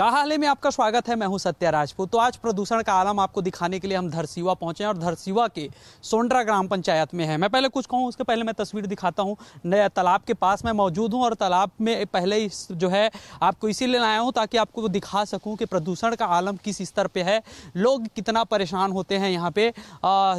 का हाल है में आपका स्वागत है। मैं हूं सत्या राजपूत। तो आज प्रदूषण का आलम आपको दिखाने के लिए हम धरसीवा पहुंचे हैं और धरसीवा के सोंड्रा ग्राम पंचायत में है। मैं पहले कुछ कहूं उसके पहले मैं तस्वीर दिखाता हूं। नया तालाब के पास मैं मौजूद हूं और तालाब में पहले ही जो है आपको इसीलिए लाया हूं ताकि आपको दिखा सकूं कि प्रदूषण का आलम किस स्तर पे है, लोग कितना परेशान होते हैं यहाँ पे।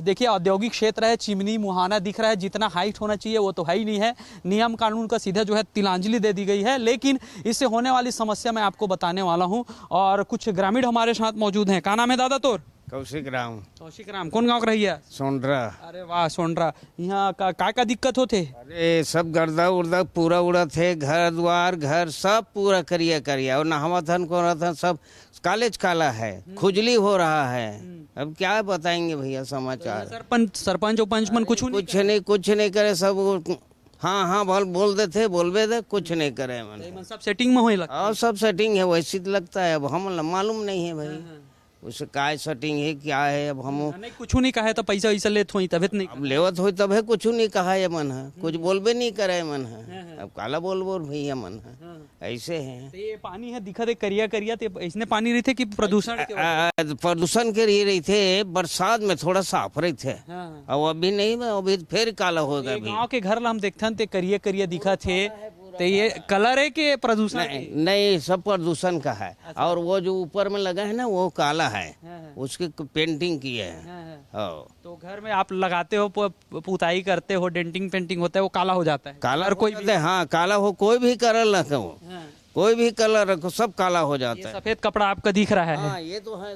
देखिए औद्योगिक क्षेत्र है, चिमनी मुहाना दिख रहा है, जितना हाइट होना चाहिए वो तो है ही नहीं है। नियम कानून का सीधा जो है तिलांजलि दे दी गई है, लेकिन इससे होने वाली समस्या मैं आपको बताने वाला हूं। और कुछ ग्रामीण हमारे साथ मौजूद हैं। क्या नाम है दादा तोर? कौशिक राम। कौशिक राम। कौन गांव का रही है? सोंड्रा। अरे वाह, सोंड्रा। यहाँ का दिक्कत होते? अरे सब गर्दा उर्दा पूरा उड़ा थे, घर द्वार घर सब पूरा करिया करिया और नहावा थन को था, सब कालेज काला है, खुजली हो रहा है। अब क्या बताएंगे भैया समाचार। सरपंच उपंच मन कुछ नहीं करे, सब हाँ बोल देते बोलबे दे, कुछ नहीं करे मन। सब सेटिंग में होए और सब सेटिंग है, वैसे तो लगता है। अब हम मालूम नहीं है भाई उससे क्या सेटिंग है क्या है। अब हम नहीं कुछ नहीं कहा है तो पैसा वैसा लेत हो तबियत नहीं अब लेवत हो तब है, कुछ नहीं कहा है मन है, कुछ बोलबे नहीं करे मन है। अब काला बोल भैया मन है, ऐसे है। तो ये पानी है दिखा दे करिया करिया, तो इसने पानी रही थे कि प्रदूषण के लिए रही थे, बरसात में थोड़ा साफ रही थे। और अभी नहीं, अभी फिर काला हो गया। गाँव के घर हम देखते करिया करिया दिखा थे, तो ये कलर है कि प्रदूषण? नहीं सब प्रदूषण का है। और वो जो ऊपर में लगा है ना वो काला है, उसकी पेंटिंग की है। तो घर में आप लगाते हो, पुताई करते हो, डेंटिंग पेंटिंग होता है, वो काला हो जाता है। काला कोई भी, हाँ काला हो, कोई भी कलर रखो, कोई भी कलर रखो सब काला हो जाता है। सफेद कपड़ा आपका दिख रहा है। हाँ, ये तो है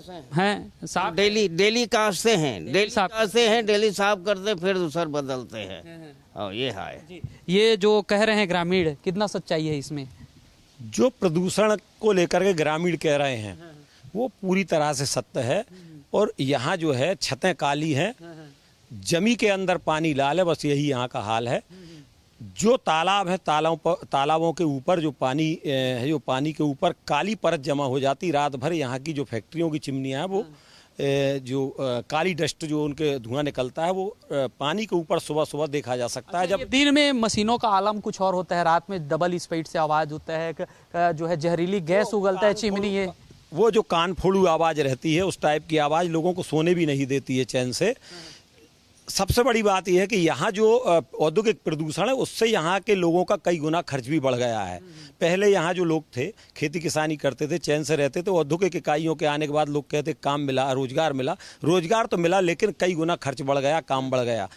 साफ। डेली काटते हैं, डेली साफ करते फिर दूसर बदलते हैं। और ये है, ये जो कह रहे हैं ग्रामीण, कितना सच्चाई है इसमें? जो प्रदूषण को लेकर के ग्रामीण कह रहे हैं वो पूरी तरह से सत्य है। और यहाँ जो है छतें काली हैं, जमी के अंदर पानी लाल है, बस यही यहाँ का हाल है। जो तालाब है, तालाबों के ऊपर जो पानी है, जो पानी के ऊपर काली परत जमा हो जाती रात भर। यहाँ की जो फैक्ट्रियों की चिमनियाँ हैं वो जो काली डस्ट जो उनके धुआं निकलता है वो पानी के ऊपर सुबह सुबह देखा जा सकता है। जब दिन में मशीनों का आलम कुछ और होता है, रात में डबल स्पीड से आवाज होता है, जो है जहरीली गैस उगलता है चिमनी। ये वो जो कान फोड़ू आवाज रहती है, उस टाइप की आवाज लोगों को सोने भी नहीं देती है चैन से। सबसे बड़ी बात यह है कि यहाँ जो औद्योगिक प्रदूषण है उससे यहाँ के लोगों का कई गुना खर्च भी बढ़ गया है। पहले यहाँ जो लोग थे खेती किसानी करते थे, चैन से रहते थे। औद्योगिक इकाइयों के आने के बाद लोग कहते काम मिला, रोजगार तो मिला, लेकिन कई गुना खर्च बढ़ गया, काम बढ़ गया।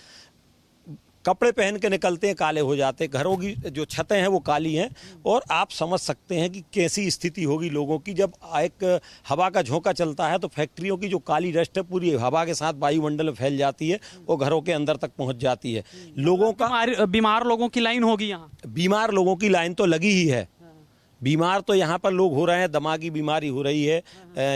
कपड़े पहन के निकलते हैं काले हो जाते, घरों की जो छतें हैं वो काली हैं। और आप समझ सकते हैं कि कैसी स्थिति होगी लोगों की जब एक हवा का झोंका चलता है तो फैक्ट्रियों की जो काली डस्ट है पूरी हवा के साथ वायुमंडल में फैल जाती है और घरों के अंदर तक पहुंच जाती है। लोगों का बीमार लोगों की लाइन होगी यहाँ। बीमार लोगों की लाइन तो लगी ही है। बीमार तो यहाँ पर लोग हो रहे हैं, दिमागी बीमारी हो रही है,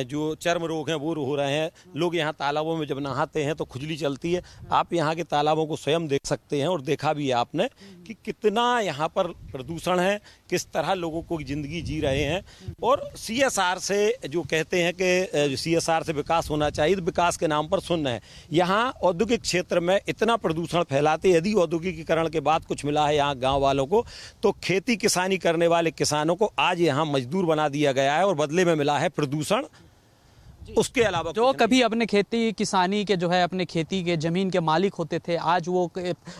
जो चर्म रोग हैं वो हो रहे हैं। लोग यहाँ तालाबों में जब नहाते हैं तो खुजली चलती है। आप यहाँ के तालाबों को स्वयं देख सकते हैं और देखा भी है आपने कि कितना यहाँ पर प्रदूषण है, किस तरह लोगों को ज़िंदगी जी रहे हैं। और CSR से जो कहते हैं कि CSR से विकास होना चाहिए, तो विकास के नाम पर सुन रहे हैं। यहाँ औद्योगिक क्षेत्र में इतना प्रदूषण फैलाते, यदि औद्योगिकीकरण के बाद कुछ मिला है यहाँ गाँव वालों को, तो खेती किसानी करने वाले किसानों को आज यहाँ मजदूर बना दिया गया है और बदले में मिला है प्रदूषण। उसके अलावा जो कभी अपने खेती किसानी के जो है अपने खेती के जमीन के मालिक होते थे, आज वो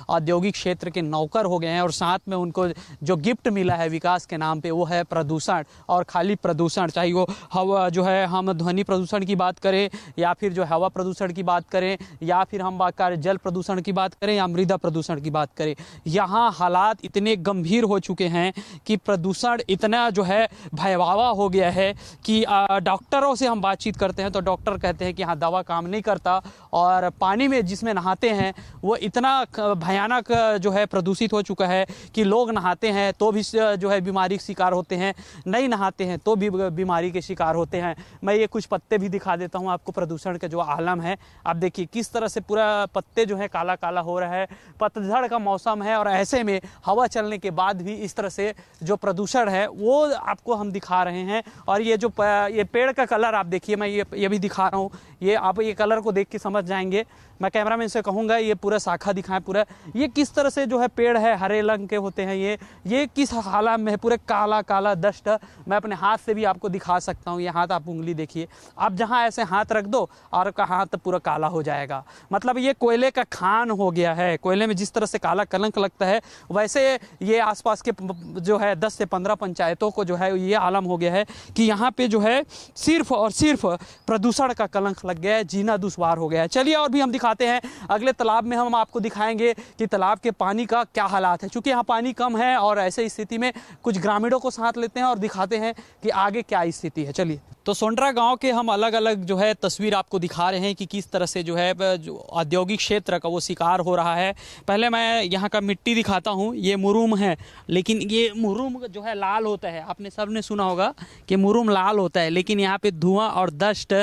औद्योगिक क्षेत्र के नौकर हो गए हैं। और साथ में उनको जो गिफ्ट मिला है विकास के नाम पे वो है प्रदूषण। और खाली प्रदूषण, चाहे वो हवा जो है, हम ध्वनि प्रदूषण की बात करें या फिर जो हवा प्रदूषण की बात करें या फिर हम बात करें जल प्रदूषण की बात करें या मृदा प्रदूषण की बात करें, यहाँ हालात इतने गंभीर हो चुके हैं कि प्रदूषण इतना जो है भयावह हो गया है कि डॉक्टरों से हम बातचीत करते हैं तो डॉक्टर कहते हैं कि हाँ दवा काम नहीं करता। और पानी में जिसमें नहाते हैं वो इतना भयानक जो है प्रदूषित हो चुका है कि लोग नहाते हैं तो भी जो है बीमारी के शिकार होते हैं, नहीं नहाते हैं तो भी बीमारी के शिकार होते हैं। मैं ये कुछ पत्ते भी दिखा देता हूँ आपको, प्रदूषण के जो आलम है। आप देखिए किस तरह से पूरा पत्ते जो है काला काला हो रहा है। पतझड़ का मौसम है और ऐसे में हवा चलने के बाद भी इस तरह से जो प्रदूषण है वो आपको हम दिखा रहे हैं। और ये जो ये पेड़ का कलर आप देखिए, मैं ये भी दिखा रहा हूँ, ये आप ये कलर को देख के समझ जाएंगे। मैं कैमरामैन से कहूँगा ये पूरा शाखा दिखाएं, पूरा ये किस तरह से जो है पेड़ है हरे रंग के होते हैं, ये किस हालत में है, पूरे काला काला डस्ट। मैं अपने हाथ से भी आपको दिखा सकता हूँ, ये हाथ आप उंगली देखिए, आप जहाँ ऐसे हाथ रख दो और आपका हाथ पूरा काला हो जाएगा। मतलब ये कोयले का खान हो गया है। कोयले में जिस तरह से काला कलंक लगता है वैसे ये आसपास के जो है 10 से 15 पंचायतों को जो है ये आलम हो गया है कि यहाँ पे जो है सिर्फ और सिर्फ प्रदूषण का कलंक लग गया है, जीना दुश्वार हो गया है। चलिए और भी हम दिखाते हैं अगले तालाब में, हम आपको दिखाएंगे कि तालाब के पानी का क्या हालात है। चूँकि यहाँ पानी कम है और ऐसे स्थिति में कुछ ग्रामीणों को साथ लेते हैं और दिखाते हैं कि आगे क्या स्थिति है। चलिए, तो सोंड्रा गांव के हम अलग अलग जो है तस्वीर आपको दिखा रहे हैं कि किस तरह से जो है जो औद्योगिक क्षेत्र का वो शिकार हो रहा है। पहले मैं यहाँ का मिट्टी दिखाता हूँ, ये मुरुम है, लेकिन ये मुरुम जो है लाल होता है। आपने सबने सुना होगा कि मुरुम लाल होता है, लेकिन यहाँ पे धुआं और डस्ट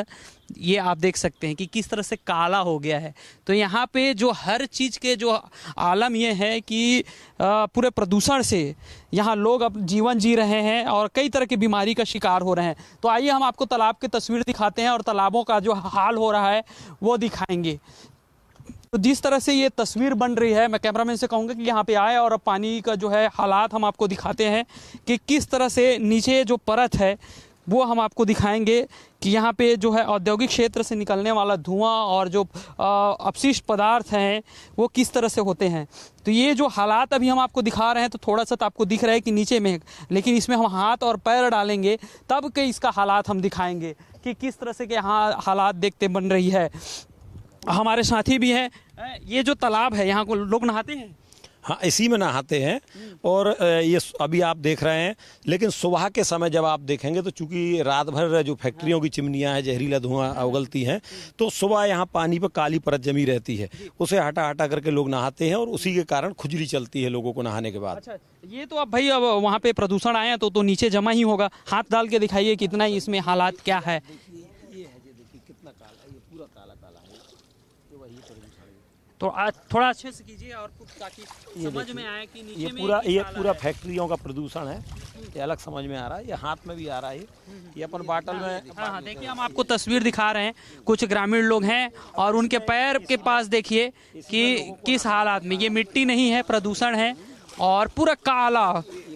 ये आप देख सकते हैं कि किस तरह से काला हो गया है। तो यहाँ पे जो हर चीज़ के जो आलम ये है कि पूरे प्रदूषण से यहाँ लोग अब जीवन जी रहे हैं और कई तरह की बीमारी का शिकार हो रहे हैं। तो आइए हम आपको तालाब की तस्वीर दिखाते हैं और तालाबों का जो हाल हो रहा है वो दिखाएंगे। तो जिस तरह से ये तस्वीर बन रही है, मैं कैमरामैन से कहूँगा कि यहाँ पे आए और पानी का जो है हालात हम आपको दिखाते हैं कि किस तरह से नीचे जो परत है वो हम आपको दिखाएंगे कि यहाँ पे जो है औद्योगिक क्षेत्र से निकलने वाला धुआं और जो अपशिष्ट पदार्थ हैं वो किस तरह से होते हैं। तो ये जो हालात अभी हम आपको दिखा रहे हैं, तो थोड़ा सा तो आपको दिख रहा है कि नीचे में, लेकिन इसमें हम हाथ और पैर डालेंगे तब के इसका हालात हम दिखाएंगे कि किस तरह से के यहाँ हालात देखते बन रही है। हमारे साथी भी हैं। ये जो तालाब है यहाँ को लोग नहाते हैं? हाँ, इसी में नहाते हैं। और ये अभी आप देख रहे हैं, लेकिन सुबह के समय जब आप देखेंगे तो चूंकि रात भर जो फैक्ट्रियों की चिमनियां हैं, जहरीला धुआं उगलती हैं, तो सुबह यहाँ पानी पर काली परत जमी रहती है, उसे हटा हटा करके लोग नहाते हैं और उसी के कारण खुजली चलती है लोगों को नहाने के बाद। अच्छा, ये तो अब भाई अब वहाँ पे प्रदूषण आया तो नीचे जमा ही होगा। हाथ डाल के दिखाइए कितना ही इसमें हालात क्या है। कितना काला, ये पूरा काला काला है, ये वही प्रदूषण है। तो आज थोड़ा अच्छे से कीजिए और ताकि समझ में आए कि नीचे में ये पूरा फैक्ट्रियों का प्रदूषण है। ये अलग समझ में आ रहा है, ये हाथ में भी आ रहा है, ये अपन बाटल में। हाँ, देखिए हम आपको तस्वीर दिखा रहे हैं। कुछ ग्रामीण लोग हैं और उनके पैर के पास देखिए कि किस हालात में, ये मिट्टी नहीं है, प्रदूषण है और पूरा काला।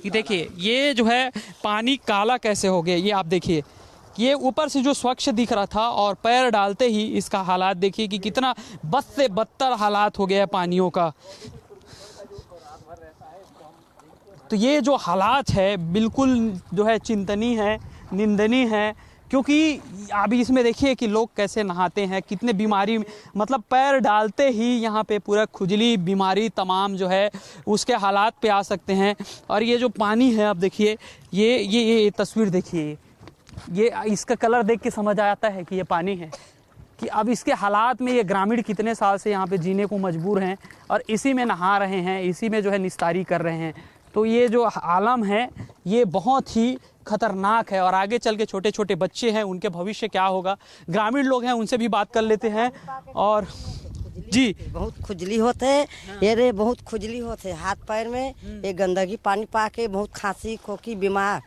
देखिए ये जो है पानी काला कैसे हो गया, ये आप देखिए। ये ऊपर से जो स्वच्छ दिख रहा था और पैर डालते ही इसका हालात देखिए कि कितना बद से बदतर हालात हो गया है पानियों का। तो ये जो हालात है बिल्कुल जो है चिंतनीय है, निंदनीय है, क्योंकि अभी इसमें देखिए कि लोग कैसे नहाते हैं, कितने बीमारी, मतलब पैर डालते ही यहाँ पे पूरा खुजली, बीमारी तमाम जो है उसके हालात पे आ सकते हैं। और ये जो पानी है आप देखिए, ये तस्वीर देखिए, ये इसका कलर देख के समझ आता है कि ये पानी है। कि अब इसके हालात में ये ग्रामीण कितने साल से यहाँ पे जीने को मजबूर हैं और इसी में नहा रहे हैं, इसी में जो है निस्तारी कर रहे हैं। तो ये जो आलम है ये बहुत ही खतरनाक है और आगे चल के छोटे छोटे बच्चे हैं, उनके भविष्य क्या होगा। ग्रामीण लोग हैं, उनसे भी बात कर लेते हैं। और जी, बहुत खुजली होते है, ये रे बहुत खुजली होते है हाथ पैर में। ये गंदगी पानी पा के बहुत खांसी खोखी बीमार,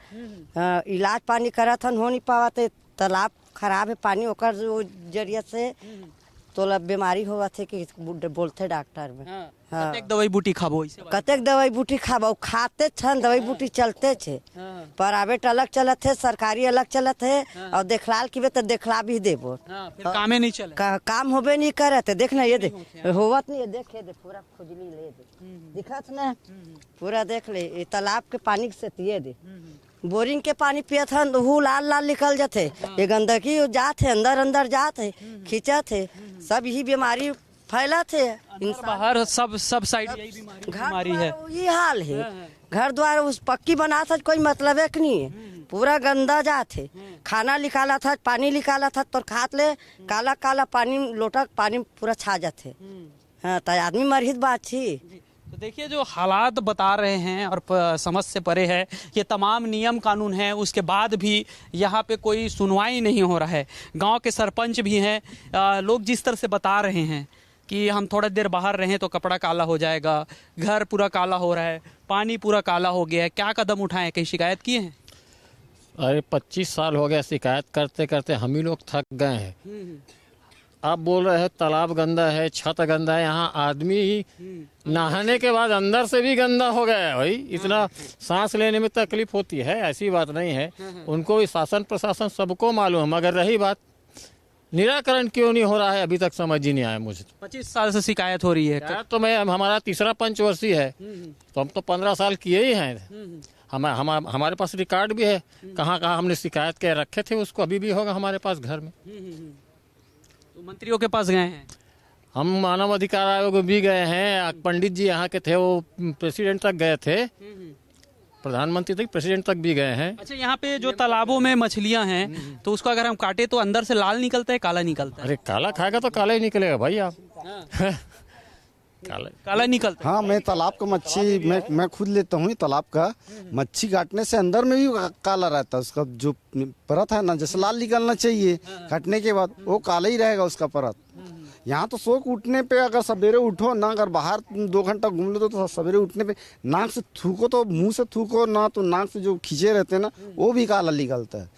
इलाज पानी करत हन हो नहीं पावत। तालाब खराब है पानी, ओकर जरिया से तो बीमारी होगा थे कि बोलते डॉक्टर में। हाँ। कतेक दवाई बूटी खाबो, कतेक दवाई बूटी खाबो, खाते छन दवाई बूटी चलते छे। प्राइवेट अलग चलत है, सरकारी अलग चलत है। और देखलाल की तो देखला भी देबो, फिर कामे नहीं चले, काम होबे नहीं करत। देखना ये देख होवत नहीं, देखे दे पूरा खुजली ले दे दिखत ना, पूरा देख ले। ये तालाब के पानी से पिए दे, बोरिंग के पानी पियत हन वो लाल लाल निकल जाते। ये गंदगी जात है, अंदर अंदर जात है, खींचत है, सब यही बीमारी फैलत है। बाहर सब साइड यही बीमारी है। ये हाल है, घर द्वार उस पक्की बना था कोई मतलब है कि नहीं है, पूरा गंदा जात है। खाना निकाला था, पानी निकाला था तो खात ले काला काला पानी, लोटा पानी पूरा छा जाते। हाँ, तो आदमी मरहित बात थी। तो देखिए जो हालात बता रहे हैं और समझ से परे है। ये तमाम नियम कानून हैं, उसके बाद भी यहाँ पे कोई सुनवाई नहीं हो रहा है। गांव के सरपंच भी हैं, लोग जिस तरह से बता रहे हैं कि हम थोड़ा देर बाहर रहें तो कपड़ा काला हो जाएगा, घर पूरा काला हो रहा है, पानी पूरा काला हो गया है। क्या कदम उठाएं, कहीं शिकायत किए हैं? अरे 25 साल हो गया शिकायत करते करते हम ही लोग थक गए हैं। आप बोल रहे हैं तालाब गंदा है, छत गंदा है, यहाँ आदमी नहाने के बाद अंदर से भी गंदा हो गया है भाई। इतना सांस लेने में तकलीफ होती है, ऐसी बात नहीं है। उनको भी शासन प्रशासन सबको मालूम है, मगर रही बात निराकरण क्यों नहीं हो रहा है अभी तक समझ ही नहीं आया मुझे। 25 साल से शिकायत हो रही है। तो मैं हमारा तीसरा पंचवर्षीय है, तो हम तो 15 साल किए ही हैं। हमारे पास रिकॉर्ड भी है, कहाँ कहाँ हमने शिकायत के रखे थे, उसको अभी भी होगा हमारे पास घर में। तो मंत्रियों के पास गए हैं? हम मानव अधिकार आयोग भी गए हैं, पंडित जी यहाँ के थे, वो प्रेसिडेंट तक गए थे, प्रधानमंत्री तक, प्रेसिडेंट तक भी गए हैं। अच्छा, यहाँ पे जो तालाबों में मछलियाँ हैं तो उसको अगर हम काटे तो अंदर से लाल निकलता है, काला निकलता है? अरे काला खाएगा तो काला ही निकलेगा भाई आप। काला निकलता है। हाँ, मैं तालाब का मच्छी मैं खुद लेता हूँ। तालाब का मच्छी काटने से अंदर में भी काला रहता है, उसका जो परत है ना, जैसे लाल निकलना चाहिए, काटने के बाद वो काला ही रहेगा उसका परत। यहाँ तो सोख उठने पे अगर सवेरे उठो ना, अगर बाहर 2 घंटा घूम लो तो सवेरे उठने पे नाक से थूको तो मुंह से थूको ना, तो नाक से जो खींचे रहते हैं ना वो भी काला निकलता है।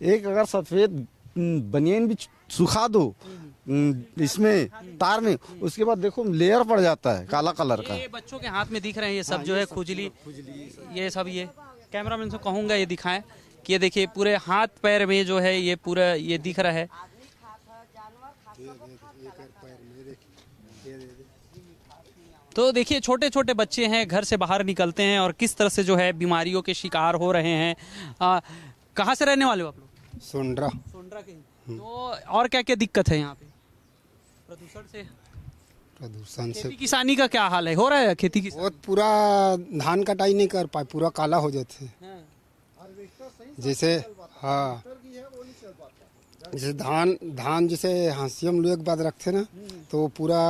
एक अगर सफेद बनियान भी सुखा दो इसमें तार में, उसके बाद देखो लेयर पड़ जाता है काला कलर का। ये बच्चों के हाथ में दिख रहे हैं ये सब जो है खुजली, ये सब, ये कैमरामैन से कहूँगा ये दिखाएं कि ये देखिए पूरे हाथ पैर में जो है ये पूरा ये दिख रहा है। तो देखिए छोटे छोटे बच्चे हैं, घर से बाहर निकलते हैं और किस तरह से जो है बीमारियों के शिकार हो रहे हैं। कहाँ से रहने वाले हो आप लोग? सोंड्रा के। तो और क्या क्या दिक्कत है यहाँ पे प्रदूषण से? खेती किसानी का क्या हाल है, हो रहा है खेती की? बहुत पूरा धान कटाई नहीं कर पाए, पूरा काला हो जाते हैं। जैसे हाँ, जैसे धान जैसे हाशिया में लोग एक बाद रखते ना, तो पूरा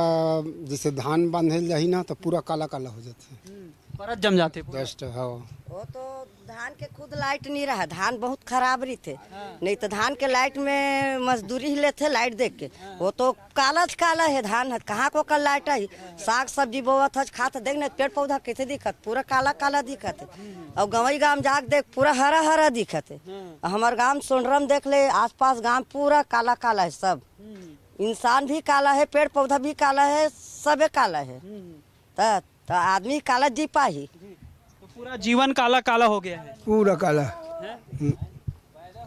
जैसे धान बांधे जाही ना तो पूरा काला काला हो जाते हैं, परत जम जाते डस्ट। हाँ, वो तो धान के खुद लाइट नहीं रहा, धान बहुत खराब रही थे। नहीं तो धान के लाइट में मजदूरी ही लेते लाइट देख के, वो तो काला है धान, कहाँ को कल लाइट आई। साग सब्जी बोवत है, खात देख ना, पेड़ पौधा कैसे दिखत, पूरा काला काला दिखत है। और गवई गांव जाके देख पूरा हरा हरा दिखत है। हमारे गांव सोनरम देख ले, आसपास गांव पूरा काला काला है, सब इंसान भी काला है, पेड़ पौधा भी काला है, सबे काला है। तो आदमी काला जी पाही, तो पूरा जीवन काला काला हो गया है, पूरा काला।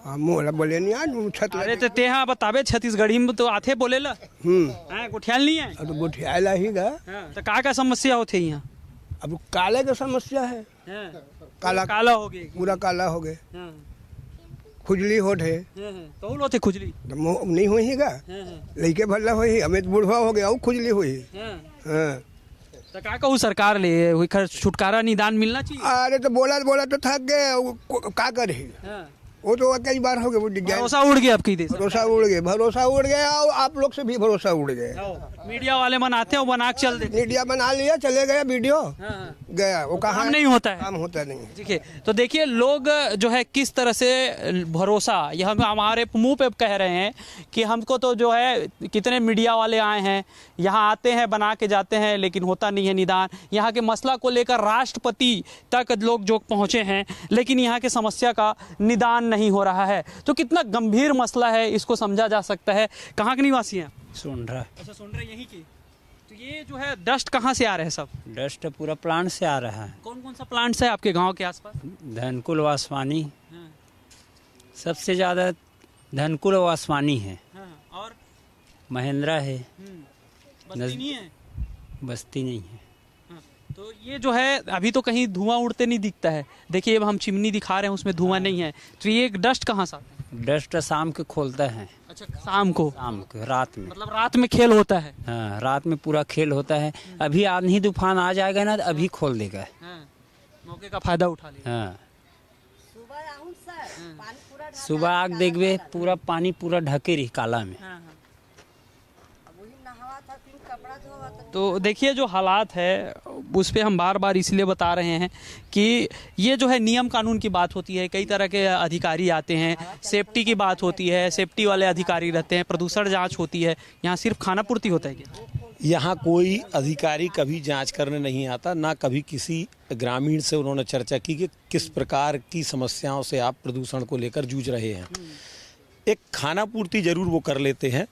मोला बोले नहीं आज छत। अरे तो तेहा बताबे छत्तीसगढ़ी में तो आथे बोलेला। गुठियाल नहीं है? तो गुठियाला ही गा। तो का समस्या होते यहाँ? अब काले का समस्या है, काला काला हो गए, पूरा काला हो गए, खुजली होठ है। तो होते खुजली नहीं हुई गा, लड़के भल्ला हुई, हमें बुढ़वा हो गया, खुजली हुई। तो का कहूँ सरकार ले छुटकारा निदान मिलना चाहिए। अरे तो बोला तो थक गए, का करे। वो तो कई बार हो गए, भरोसा उड़ गया आपकी देश, भरोसा उड़ गया और आप लोग से भी भरोसा उड़ गया। मीडिया वाले बनाते हो, बना चल दे, मीडिया बना लिया, चले गए, वीडियो गया, वो कहाँ नहीं होता है, काम होता नहीं। देखिए तो देखिए लोग जो है किस तरह से भरोसा, यह हम हमारे मुंह पे कह रहे हैं कि हमको तो जो है कितने मीडिया वाले आए हैं, यहाँ आते हैं, बना के जाते हैं, लेकिन होता नहीं है निदान। यहाँ के मसला को लेकर राष्ट्रपति तक लोग जो पहुँचे हैं, लेकिन यहाँ के समस्या का निदान नहीं हो रहा है। तो कितना गंभीर मसला है, इसको समझा जा सकता है। कहाँ के निवासी हैं? सोंड्रा। अच्छा, सोंड्रा यहीं की। तो ये जो है डस्ट कहाँ से आ रहे हैं? सब डस्ट पूरा प्लांट से आ रहा है। कौन कौन सा प्लांट्स है आपके गांव के आसपास? धनकुल वासवानी, सबसे ज़्यादा धनकुल वासवानी है, और महिंद्रा है, बस्ती नहीं है? बस्ती नहीं है। तो ये जो है अभी तो कहीं धुआं उड़ते नहीं दिखता है। देखिए अब हम चिमनी दिखा रहे हैं, उसमें धुआं नहीं है। तो ये डस्ट कहाँ से आता है? डस्ट शाम के खोलता है। अच्छा, शाम को? शाम को, रात में, मतलब रात में खेल होता है? हाँ, रात में पूरा खेल होता है। अभी आंधी तूफान आ जाएगा ना, तो अभी खोल देगा। मौके का फायदा उठा ले। हाँ, सुबह आग देखबे, पूरा पानी पूरा ढके रही काला में। तो देखिए जो हालात है उस पर हम बार बार इसलिए बता रहे हैं कि ये जो है नियम कानून की बात होती है, कई तरह के अधिकारी आते हैं, सेफ्टी की बात होती है, सेफ्टी वाले अधिकारी रहते हैं, प्रदूषण जांच होती है। यहाँ सिर्फ खाना पूर्ति होता है क्या? यहाँ कोई अधिकारी कभी जांच करने नहीं आता, ना कभी किसी ग्रामीण से उन्होंने चर्चा की कि किस प्रकार की समस्याओं से आप प्रदूषण को लेकर जूझ रहे हैं। एक खाना पूर्ति जरूर वो कर लेते हैं,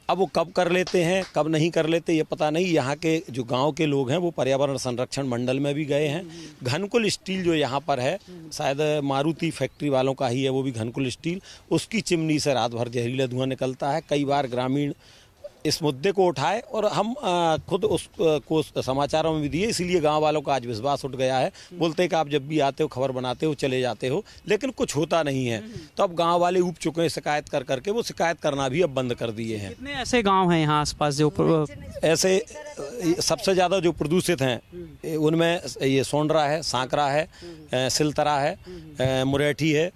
अब वो कब कर लेते हैं कब नहीं कर लेते ये पता नहीं। यहाँ के जो गांव के लोग हैं वो पर्यावरण संरक्षण मंडल में भी गए हैं। घनकुल स्टील जो यहाँ पर है, शायद मारुति फैक्ट्री वालों का ही है, वो भी घनकुल स्टील, उसकी चिमनी से रात भर जहरीला धुआं निकलता है। कई बार ग्रामीण इस मुद्दे को उठाए और हम खुद उसको समाचारों में भी दिए, इसीलिए गांव वालों का आज विश्वास उठ गया है। बोलते हैं कि आप जब भी आते हो खबर बनाते हो चले जाते हो, लेकिन कुछ होता नहीं है। तो अब गांव वाले उब चुके हैं शिकायत कर करके, वो शिकायत करना भी अब बंद कर दिए हैं। कितने ऐसे गांव हैं यहाँ आसपास जो ऐसे सबसे ज़्यादा जो प्रदूषित हैं उनमें ये सोंडरा है, सांकरा है, सिलतरा है, मुरेठी है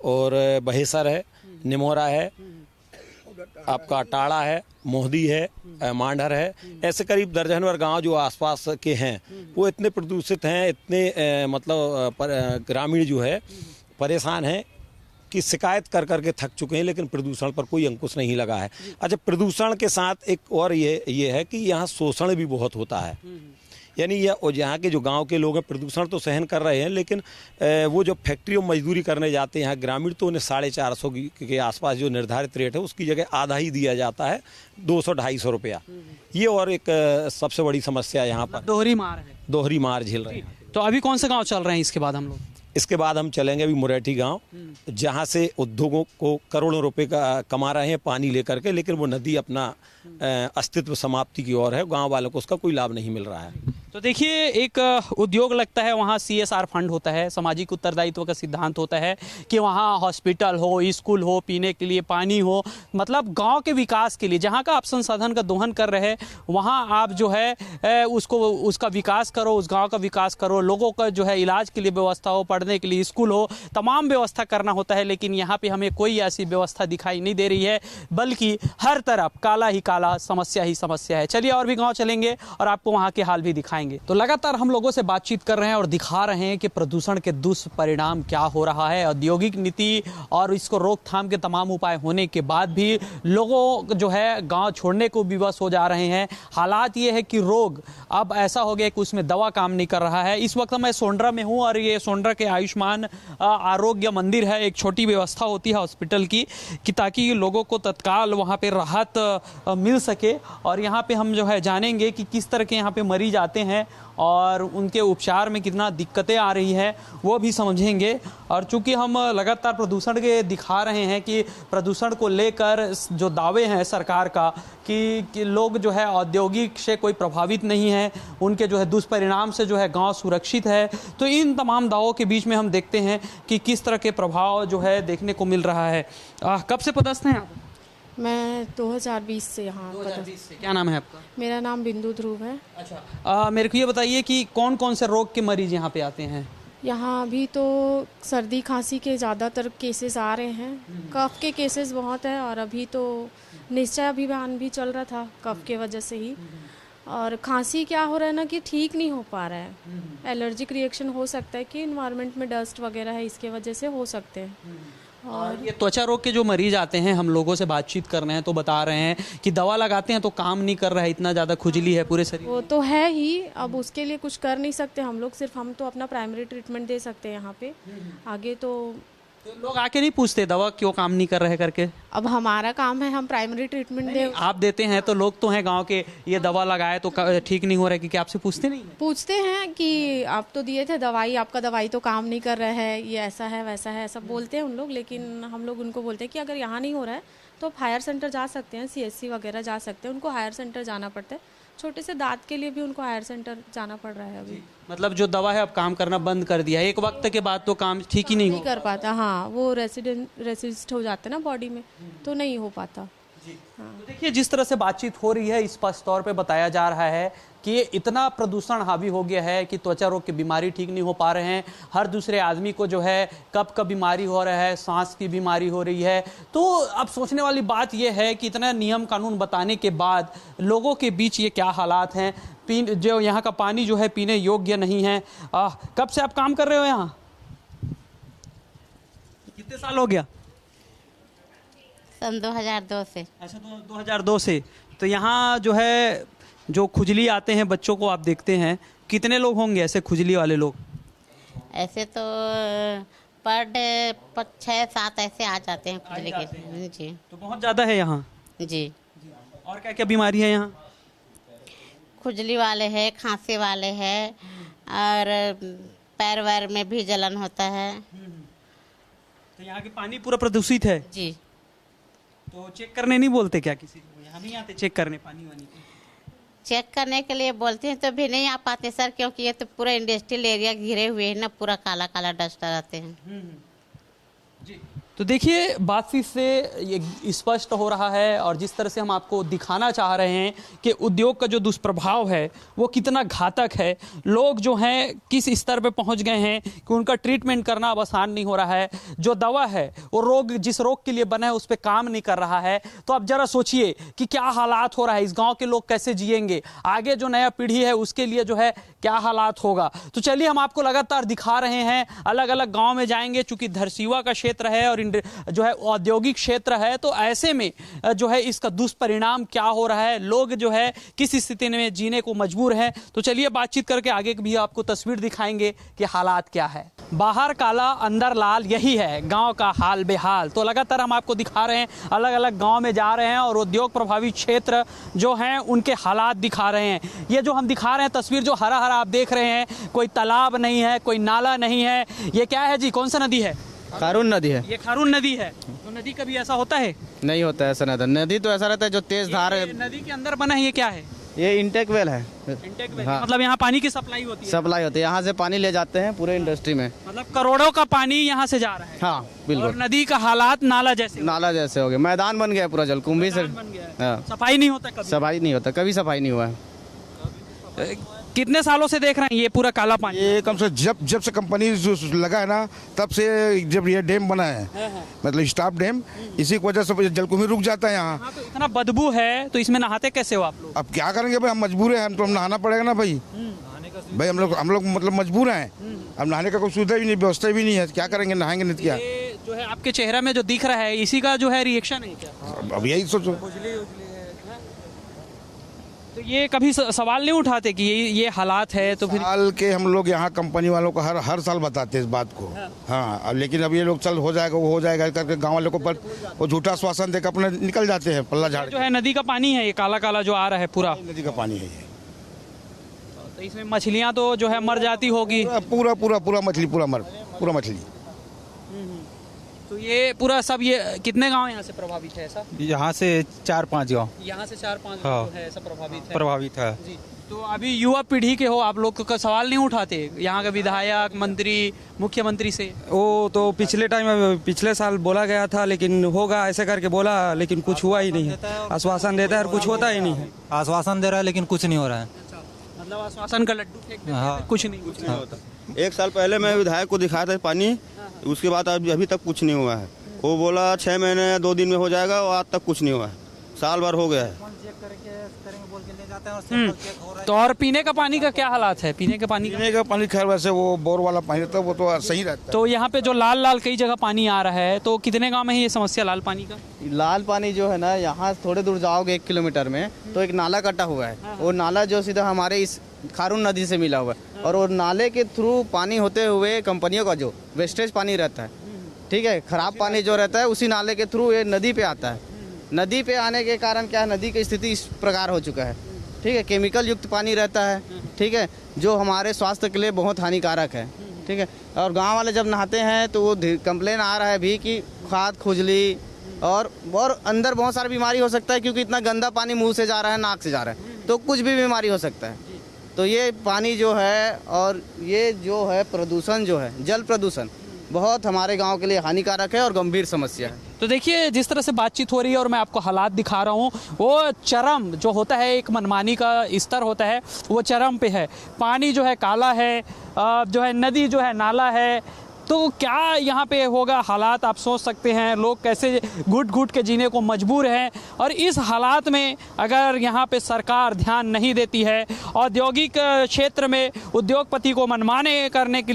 और बहेसर है, निमोरा है, आपका टाड़ा है, मोहदी है, मांडर है। ऐसे करीब दर्जन भर गांव जो आसपास के हैं वो इतने प्रदूषित हैं, इतने मतलब ग्रामीण जो है परेशान हैं कि शिकायत कर करके थक चुके हैं, लेकिन प्रदूषण पर कोई अंकुश नहीं लगा है। अच्छा, प्रदूषण के साथ एक और ये है कि यहाँ शोषण भी बहुत होता है। यानी यहाँ के जो गांव के लोग हैं प्रदूषण तो सहन कर रहे हैं, लेकिन वो जो फैक्ट्रियों में मजदूरी करने जाते हैं यहाँ ग्रामीण, तो उन्हें 450 के आसपास जो निर्धारित रेट है उसकी जगह आधा ही दिया जाता है, 200-250 रुपया। ये और एक सबसे बड़ी समस्या यहाँ पर दोहरी मार है, दोहरी मार झेल रहे हैं। तो अभी कौन से गाँव चल रहे हैं इसके बाद हम लोग? इसके बाद हम चलेंगे अभी मुरेठी गांव, जहां से उद्योगों को करोड़ों रुपए का कमा रहे हैं पानी लेकर के, लेकिन वो नदी अपना अस्तित्व समाप्ति की ओर है। गांव वालों को उसका कोई लाभ नहीं मिल रहा है। तो देखिए, एक उद्योग लगता है वहाँ CSR फंड होता है, सामाजिक उत्तरदायित्व का सिद्धांत होता है कि वहाँ हॉस्पिटल हो, स्कूल हो, पीने के लिए पानी हो, मतलब गांव के विकास के लिए जहाँ का आप संसाधन का दोहन कर रहे हैं वहाँ आप जो है उसका विकास करो, उस गांव का विकास करो, लोगों का जो है इलाज के लिए व्यवस्था हो, पढ़ने के लिए स्कूल हो, तमाम व्यवस्था करना होता है। लेकिन यहाँ पे हमें कोई ऐसी व्यवस्था दिखाई नहीं दे रही है, बल्कि हर तरफ काला ही काला, समस्या ही समस्या है। चलिए और भी गाँव चलेंगे और आपको वहाँ के हाल भी दिखाएंगे। तो लगातार हम लोगों से बातचीत कर रहे हैं और दिखा रहे हैं कि प्रदूषण के दुष्परिणाम क्या हो रहा है। औद्योगिक नीति और इसको रोकथाम के तमाम उपाय होने के बाद भी लोगों जो है गांव छोड़ने को विवश हो जा रहे हैं। हालात ये है कि रोग अब ऐसा हो गया कि उसमें दवा काम नहीं कर रहा है। इस वक्त मैं सोंडरा में हूँ और ये सोंडरा के आयुष्मान आरोग्य मंदिर है। एक छोटी व्यवस्था होती है हॉस्पिटल की कि ताकि लोगों को तत्काल वहाँ पे राहत मिल सके। और यहाँ पे हम जो है जानेंगे कि किस तरह के यहाँ पे मरीज आते हैं और उनके उपचार में कितना दिक्कतें आ रही हैं वो भी समझेंगे। और चूंकि हम लगातार प्रदूषण के दिखा रहे हैं कि प्रदूषण को लेकर जो दावे हैं सरकार का कि लोग जो है औद्योगिक से कोई प्रभावित नहीं है, उनके जो है दुष्परिणाम से जो है गांव सुरक्षित है, तो इन तमाम दावों के बीच में हम देखते हैं कि किस तरह के प्रभाव जो है देखने को मिल रहा है। कब से पदस्थ हैं आप? मैं 2020 से यहाँ। 2020 से। क्या नाम है आपका? मेरा नाम बिंदु ध्रुव है। अच्छा, मेरे को ये बताइए कि कौन कौन से रोग के मरीज यहाँ पे आते हैं? यहाँ अभी तो सर्दी खांसी के ज़्यादातर केसेस आ रहे हैं, कफ के केसेस बहुत है और अभी तो निश्चय अभियान भी चल रहा था कफ के वजह से ही। और खांसी क्या हो रहा है ना कि ठीक नहीं हो पा रहा है, एलर्जिक रिएक्शन हो सकता है कि इन्वायरमेंट में डस्ट वगैरह है इसके वजह से हो सकते हैं। और ये त्वचा रोग के जो मरीज आते हैं, हम लोगों से बातचीत कर रहे हैं तो बता रहे हैं कि दवा लगाते हैं तो काम नहीं कर रहा है, इतना ज़्यादा खुजली है पूरे शरीर। वो तो है ही, अब उसके लिए कुछ कर नहीं सकते हम लोग, सिर्फ हम तो अपना प्राइमरी ट्रीटमेंट दे सकते हैं यहाँ पे। आगे तो लोग आके नहीं पूछते दवा क्यों काम नहीं कर रहे करके? अब हमारा काम है, हम प्राइमरी ट्रीटमेंट दे। आप देते हैं तो लोग तो हैं गांव के, ये दवा लगाए तो ठीक नहीं हो रहा है, कि आपसे पूछते नहीं? पूछते हैं कि आप तो दिए थे दवाई, आपका दवाई तो काम नहीं कर रहा है, ये ऐसा है वैसा है, सब बोलते हैं उन लोग। लेकिन हम लोग उनको बोलते हैं कि अगर यहाँ नहीं हो रहा है तो आप हायर सेंटर जा सकते हैं, CSC वगैरह जा सकते हैं। उनको हायर सेंटर जाना पड़ता है, छोटे से दांत के लिए भी उनको हायर सेंटर जाना पड़ रहा है अभी। मतलब जो दवा है अब काम करना बंद कर दिया है, एक वक्त के बाद तो काम ठीक ही नहीं कर पाता। हाँ, वो रेसिस्ट हो जाते हैं ना बॉडी में, तो नहीं हो पाता। हाँ। तो देखिए, जिस तरह से बातचीत हो रही है स्पष्ट तौर पे बताया जा रहा है कि इतना प्रदूषण हावी हो गया है कि त्वचा रोग की बीमारी ठीक नहीं हो पा रहे हैं। हर दूसरे आदमी को जो है कफ का बीमारी हो रहा है, सांस की बीमारी हो रही है। तो अब सोचने वाली बात यह है कि इतना नियम कानून बताने के बाद लोगों के बीच ये क्या हालात हैं। जो यहाँ का पानी जो है पीने योग्य नहीं है। कब से आप काम कर रहे हो यहाँ? कितने साल हो गया? सन 2002 से। अच्छा, 2002 से। तो यहाँ जो है जो खुजली आते हैं बच्चों को आप देखते हैं, कितने लोग होंगे ऐसे खुजली वाले लोग? ऐसे तो पर डे 6-7 ऐसे आ जाते हैं खुजली के। जी, तो बहुत ज़्यादा है यहाँ। जी। और क्या क्या बीमारी है यहाँ? खुजली वाले हैं, खांसी वाले हैं और पैर वैर में भी जलन होता है। तो यहाँ के पानी पूरा प्रदूषित है जी। तो चेक करने नहीं बोलते क्या किसी को? यहाँ नहीं आते चेक करने पानी वानी? चेक करने के लिए बोलते हैं तो भी नहीं आ पाते सर, क्योंकि ये तो पूरा इंडस्ट्रियल एरिया घिरे हुए हैं ना, पूरा काला काला डस्ट रहते हैं। जी। तो देखिए बात से ये स्पष्ट हो रहा है, और जिस तरह से हम आपको दिखाना चाह रहे हैं कि उद्योग का जो दुष्प्रभाव है वो कितना घातक है। लोग जो हैं किस स्तर पे पहुंच गए हैं कि उनका ट्रीटमेंट करना अब आसान नहीं हो रहा है। जो दवा है वो रोग जिस रोग के लिए बना है उस पर काम नहीं कर रहा है। तो अब जरा सोचिए कि क्या हालात हो रहा है, इस गाँव के लोग कैसे जिएंगे, आगे जो नया पीढ़ी है उसके लिए जो है क्या हालात होगा। तो चलिए हम आपको लगातार दिखा रहे हैं, अलग अलग गाँव में जाएंगे। चूँकि धरसीवा का क्षेत्र है और जो है औद्योगिक क्षेत्र है, तो ऐसे में जो है इसका दुष्परिणाम क्या हो रहा है, लोग जो है किस स्थिति में जीने को मजबूर हैं। तो चलिए बातचीत करके आगे भी आपको तस्वीर दिखाएंगे कि हालात क्या है। बाहर काला अंदर लाल, यही है गांव का हाल बेहाल। तो लगातार हम आपको दिखा रहे हैं, अलग अलग गांव में जा रहे हैं और उद्योग प्रभावित क्षेत्र जो हैं उनके हालात दिखा रहे हैं। ये जो हम दिखा रहे हैं तस्वीर, जो हरा हरा आप देख रहे हैं, कोई तालाब नहीं है, कोई नाला नहीं है। ये क्या है जी, कौन सा नदी है? खारून नदी है। ये खारून नदी है। तो नदी कभी ऐसा होता है? नहीं होता है ऐसा नदी तो ऐसा रहता है जो तेज धार है। नदी के अंदर बना है, ये क्या है? ये इंटेक वेल है। Intake well. हाँ। मतलब यहाँ पानी की सप्लाई होती है? सप्लाई होती है, यहाँ से पानी ले जाते हैं पूरे इंडस्ट्री में। मतलब करोड़ों का पानी यहाँ से जा रहा है? हाँ बिल्कुल। और नदी का हालात नाला जैसे हो गया, मैदान बन गया पूरा, जलकुंभी से। सफाई नहीं होता कभी? सफाई नहीं होता, कभी सफाई नहीं हुआ है। कितने सालों से देख रहे हैं ये पूरा काला पानी? ये कम से जब से कंपनी लगा है ना, तब से जब ये डैम बना है, मतलब स्टाफ डैम, इसी की वजह से जलकुंभी रुक जाता है यहाँ। हाँ, तो इतना बदबू है, तो इसमें नहाते कैसे हो आप लोग? अब क्या करेंगे भाई, हम मजबूर हैं, हम तो नहाना पड़ेगा ना भाई। भाई हम लोग मतलब मजबूर हैं। अब नहाने का कोई सुविधा भी नहीं, व्यवस्था भी नहीं है, क्या करेंगे, नहाएंगे नहीं क्या? जो है आपके चेहरा में जो दिख रहा है, इसी का जो है रिएक्शन है क्या? अब यही सोचो। तो ये कभी सवाल नहीं उठाते कि ये हालात है? तो फिर साल के हम लोग यहाँ कंपनी वालों को हर साल बताते हैं इस बात को। हाँ, अब लेकिन अब ये लोग चल हो जाएगा वो हो जाएगा करके गाँव वालों को पर वो झूठा आश्वासन देकर अपने निकल जाते हैं पल्ला झाड़। जो है नदी का पानी है, ये काला काला जो आ रहा है पूरा नदी का पानी है ये। तो इसमें मछलियाँ तो जो है मर जाती होगी? पूरा मछली। तो ये पूरा सब, ये कितने गांव यहाँ से प्रभावित है ऐसा? यहाँ से 4-5 गाँव। यहाँ से 4-5 हाँ, गांव है ऐसा प्रभावित है जी। तो अभी युवा पीढ़ी के हो आप लोग, का सवाल नहीं उठाते यहाँ के विधायक, मंत्री, मुख्यमंत्री से? वो तो पिछले साल बोला गया था, लेकिन होगा ऐसे करके बोला, लेकिन कुछ हुआ ही नहीं है। आश्वासन देता है और कुछ होता ही नहीं है। आश्वासन दे रहा है लेकिन कुछ नहीं हो रहा है। मतलब आश्वासन का लड्डू फेंक देते हैं, कुछ नहीं होता। एक साल पहले मैं विधायक को दिखाया था पानी, उसके बाद अभी तक कुछ नहीं हुआ है। वो बोला 6 महीने 2 दिन में हो जाएगा, और आज तक कुछ नहीं हुआ है, साल भर हो गया है। तो और पीने का पानी का क्या हालात है? पीने का पानी खैर वैसे वो बोर वाला पानी रहता है, वो तो सही रहता है। तो यहाँ पे जो लाल कई जगह पानी आ रहा है, तो कितने गांव में है ये समस्या लाल पानी का? लाल पानी जो है ना, यहाँ थोड़े दूर जाओगे 1 किलोमीटर में तो एक नाला कटा हुआ है। वो नाला जो सीधा हमारे इस खारून नदी से मिला हुआ है, और वो नाले के थ्रू पानी होते हुए कंपनियों का जो वेस्टेज पानी रहता है, ठीक है, खराब पानी जो रहता है उसी नाले के थ्रू ये नदी पे आता है। नदी पे आने के कारण क्या है, नदी की स्थिति इस प्रकार हो चुका है, ठीक है, केमिकल युक्त पानी रहता है, ठीक है, जो हमारे स्वास्थ्य के लिए बहुत हानिकारक है, ठीक है। और गांव वाले जब नहाते हैं तो वो कंप्लेन आ रहा है भी कि खाद, खुजली और अंदर बहुत सारी बीमारी हो सकता है, क्योंकि इतना गंदा पानी मुंह से जा रहा है, नाक से जा रहा है, तो कुछ भी बीमारी हो सकता है। तो ये पानी जो है और ये जो है प्रदूषण जो है, जल प्रदूषण, बहुत हमारे गांव के लिए हानिकारक है और गंभीर समस्या है। तो देखिए जिस तरह से बातचीत हो रही है और मैं आपको हालात दिखा रहा हूँ, वो चरम जो होता है, एक मनमानी का स्तर होता है, वो चरम पे है। पानी जो है काला है, जो है नदी जो है नाला है। तो क्या यहाँ पे होगा हालात, आप सोच सकते हैं लोग कैसे घुट घुट के जीने को मजबूर हैं। और इस हालात में अगर यहाँ पे सरकार ध्यान नहीं देती है, औद्योगिक क्षेत्र में उद्योगपति को मनमानी करने के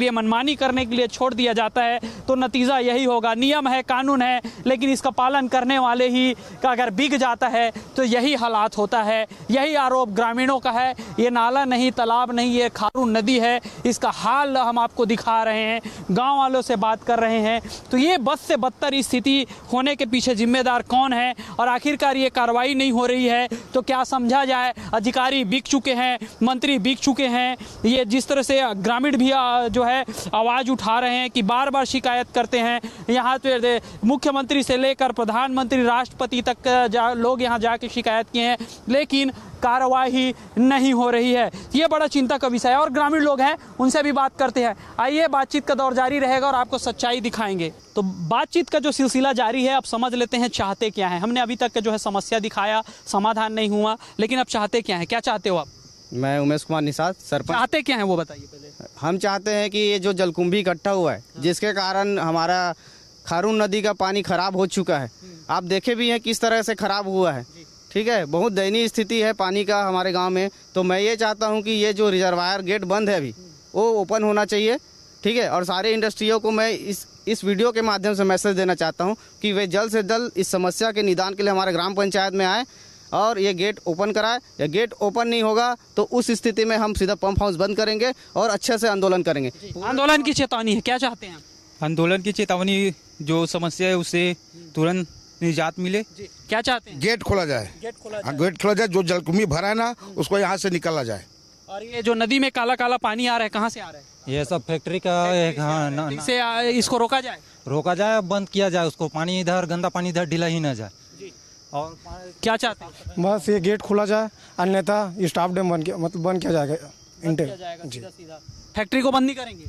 लिए छोड़ दिया जाता है, तो नतीजा यही होगा। नियम है, कानून है, लेकिन इसका पालन करने वाले ही का अगर बिक जाता है तो यही हालात होता है। यही आरोप ग्रामीणों का है। ये नाला नहीं, तालाब नहीं, ये खारून नदी है, इसका हाल हम आपको दिखा रहे हैं। गाँव वालों से बात कर रहे हैं। तो ये बद से बदतर स्थिति होने के पीछे जिम्मेदार कौन है और आखिरकार ये कार्रवाई नहीं हो रही है तो क्या समझा जाए? अधिकारी बिक चुके हैं, मंत्री बिक चुके हैं। ये जिस तरह से ग्रामीण भी जो है आवाज़ उठा रहे हैं कि बार बार शिकायत करते हैं, यहाँ तो मुख्यमंत्री से लेकर प्रधानमंत्री, राष्ट्रपति तक लोग यहाँ जाके शिकायत किए हैं, लेकिन कार्रवाई नहीं हो रही है। ये बड़ा चिंता का विषय है और ग्रामीण लोग हैं, उनसे भी बात करते हैं। आइए, बातचीत का दौर जारी रहेगा और आपको सच्चाई दिखाएंगे। तो बातचीत का जो सिलसिला जारी है, अब समझ लेते हैं चाहते क्या है। हमने अभी तक का जो है समस्या दिखाया, समाधान नहीं हुआ, लेकिन अब चाहते क्या है? क्या चाहते हो आप? मैं उमेश कुमार निषाद, सरपंच। चाहते क्या है वो बताइए पहले। हम चाहते हैं कि ये जो जलकुंभी इकट्ठा हुआ है, जिसके कारण हमारा खारून नदी का पानी खराब हो चुका है, आप देखे भी हैं किस तरह से खराब हुआ है। ठीक है, बहुत दयनीय स्थिति है पानी का हमारे गांव में। तो मैं ये चाहता हूं कि ये जो रिजर्वायर गेट बंद है अभी, वो ओपन होना चाहिए। ठीक है, और सारे इंडस्ट्रियों को मैं इस वीडियो के माध्यम से मैसेज देना चाहता हूं कि वे जल्द से जल्द इस समस्या के निदान के लिए हमारे ग्राम पंचायत में आए और ये गेट ओपन कराए। या गेट ओपन नहीं होगा तो उस स्थिति में हम सीधा पंप हाउस बंद करेंगे और अच्छे से आंदोलन करेंगे। आंदोलन की चेतावनी है, क्या चाहते हैं? आंदोलन की चेतावनी, जो समस्या है उससे तुरंत निजात मिले। क्या चाहते हैं? गेट खोला जाए, गेट खोला जाए। जो जलकुंभी भरा है ना, उसको यहाँ से निकाला जाए। और ये जो नदी में काला काला पानी आ रहा है, कहाँ से आ रहा है? ये सब फैक्ट्री का एक, हाँ, इससे इसको रोका जाए, बंद किया जाए उसको। पानी इधर, गंदा पानी इधर ढिला ही न जाए। और क्या चाहते हैं? बस ये गेट खोला जाए, अन्यथा स्टाफ डैम बंद किया जाएगा। फैक्ट्री को बंद नहीं करेंगे?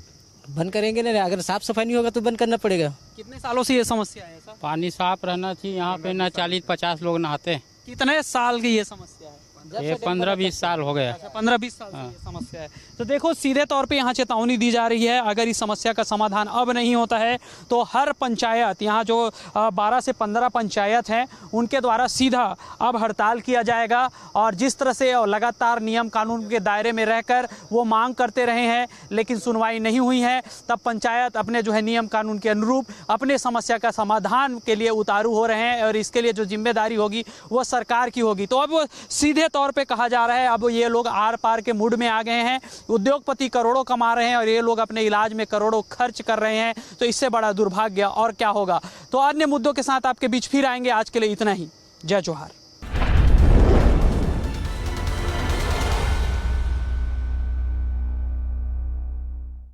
बंद करेंगे ना, अगर साफ सफाई नहीं होगा तो बंद करना पड़ेगा। कितने सालों से ये समस्या है सर? पानी साफ रहना चाहिए, यहाँ पे ना 40-50 लोग नहाते हैं। कितने साल की ये समस्या है? ये 15-20 साल हो गया। 15-20 साल से ये समस्या है। तो देखो, सीधे तौर पे यहाँ चेतावनी दी जा रही है, अगर इस समस्या का समाधान अब नहीं होता है तो हर पंचायत, यहाँ जो 12 से 15 पंचायत हैं, उनके द्वारा सीधा अब हड़ताल किया जाएगा। और जिस तरह से लगातार नियम कानून के दायरे में रहकर वो मांग करते रहे हैं, लेकिन सुनवाई नहीं हुई है, तब पंचायत अपने जो है नियम कानून के अनुरूप अपने समस्या का समाधान के लिए उतारू हो रहे हैं और इसके लिए जो जिम्मेदारी होगी वो सरकार की होगी। तो अब सीधे तौर पे कहा जा रहा है, अब ये लोग आर पार के मूड में आ गए हैं। उद्योगपति करोड़ों कमा रहे हैं और ये लोग अपने इलाज में करोड़ों खर्च कर रहे हैं। तो इससे बड़ा दुर्भाग्य और क्या होगा। तो अन्य मुद्दों के साथ आपके बीच फिर आएंगे। आज के लिए इतना ही। जय जोहार।